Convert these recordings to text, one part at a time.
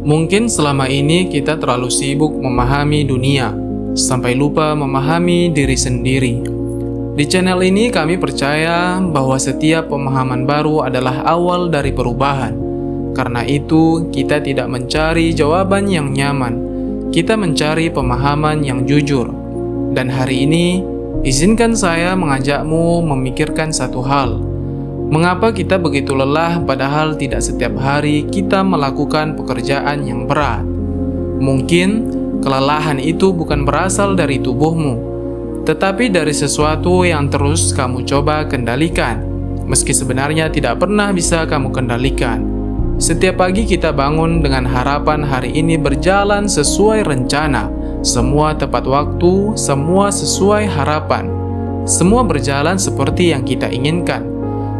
Mungkin selama ini kita terlalu sibuk memahami dunia, sampai lupa memahami diri sendiri. Di channel ini kami percaya bahwa setiap pemahaman baru adalah awal dari perubahan. Karena itu, kita tidak mencari jawaban yang nyaman. Kita mencari pemahaman yang jujur. Dan hari ini, izinkan saya mengajakmu memikirkan satu hal. Mengapa kita begitu lelah padahal tidak setiap hari kita melakukan pekerjaan yang berat? Mungkin kelelahan itu bukan berasal dari tubuhmu, tetapi dari sesuatu yang terus kamu coba kendalikan, meski sebenarnya tidak pernah bisa kamu kendalikan. Setiap pagi kita bangun dengan harapan hari ini berjalan sesuai rencana, semua tepat waktu, semua sesuai harapan, semua berjalan seperti yang kita inginkan.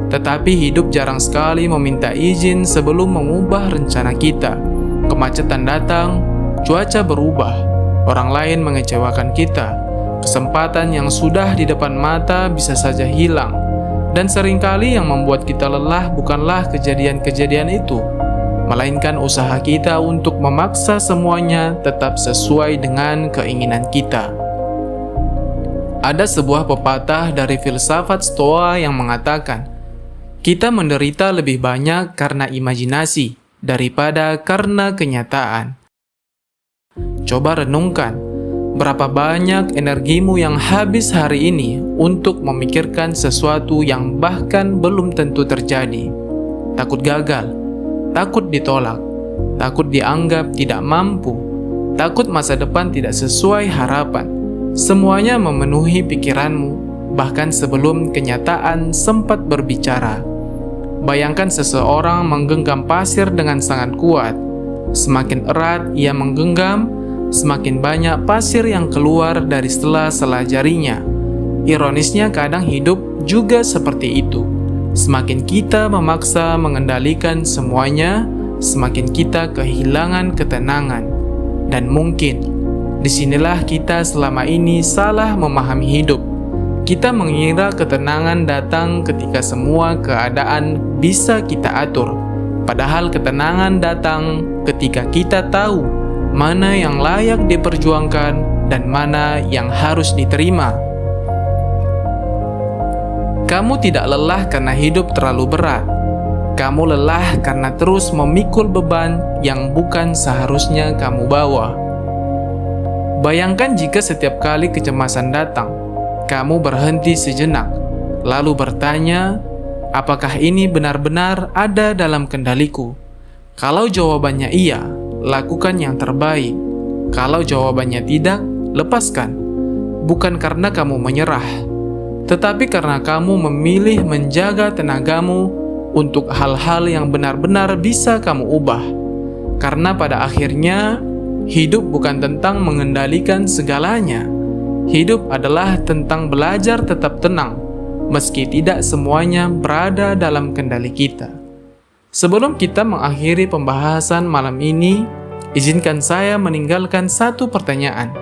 Tetapi hidup jarang sekali meminta izin sebelum mengubah rencana kita. Kemacetan datang, cuaca berubah, orang lain mengecewakan kita. Kesempatan yang sudah di depan mata bisa saja hilang. Dan seringkali yang membuat kita lelah bukanlah kejadian-kejadian itu, melainkan usaha kita untuk memaksa semuanya tetap sesuai dengan keinginan kita. Ada sebuah pepatah dari filsafat Stoa yang mengatakan, kita menderita lebih banyak karena imajinasi daripada karena kenyataan. Coba renungkan, berapa banyak energimu yang habis hari ini untuk memikirkan sesuatu yang bahkan belum tentu terjadi. Takut gagal, takut ditolak, takut dianggap tidak mampu, takut masa depan tidak sesuai harapan. Semuanya memenuhi pikiranmu, bahkan sebelum kenyataan sempat berbicara. Bayangkan seseorang menggenggam pasir dengan sangat kuat. Semakin erat ia menggenggam, semakin banyak pasir yang keluar dari sela-sela jarinya. Ironisnya kadang hidup juga seperti itu. Semakin kita memaksa mengendalikan semuanya, semakin kita kehilangan ketenangan. Dan mungkin disinilah kita selama ini salah memahami hidup. Kita mengira ketenangan datang ketika semua keadaan bisa kita atur. Padahal ketenangan datang ketika kita tahu mana yang layak diperjuangkan dan mana yang harus diterima. Kamu tidak lelah karena hidup terlalu berat. Kamu lelah karena terus memikul beban yang bukan seharusnya kamu bawa. Bayangkan jika setiap kali kecemasan datang, kamu berhenti sejenak, lalu bertanya, apakah ini benar-benar ada dalam kendaliku? Kalau jawabannya iya, lakukan yang terbaik. Kalau jawabannya tidak, lepaskan. Bukan karena kamu menyerah, tetapi karena kamu memilih menjaga tenagamu untuk hal-hal yang benar-benar bisa kamu ubah. Karena pada akhirnya, hidup bukan tentang mengendalikan segalanya. Hidup adalah tentang belajar tetap tenang, meski tidak semuanya berada dalam kendali kita. Sebelum kita mengakhiri pembahasan malam ini, izinkan saya meninggalkan satu pertanyaan.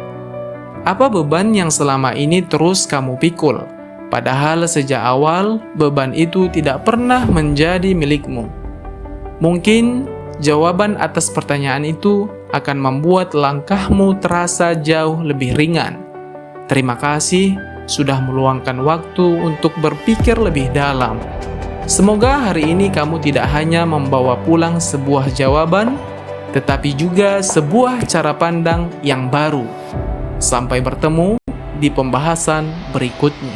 Apa beban yang selama ini terus kamu pikul? Padahal sejak awal, beban itu tidak pernah menjadi milikmu. Mungkin jawaban atas pertanyaan itu akan membuat langkahmu terasa jauh lebih ringan. Terima kasih sudah meluangkan waktu untuk berpikir lebih dalam. Semoga hari ini kamu tidak hanya membawa pulang sebuah jawaban, tetapi juga sebuah cara pandang yang baru. Sampai bertemu di pembahasan berikutnya.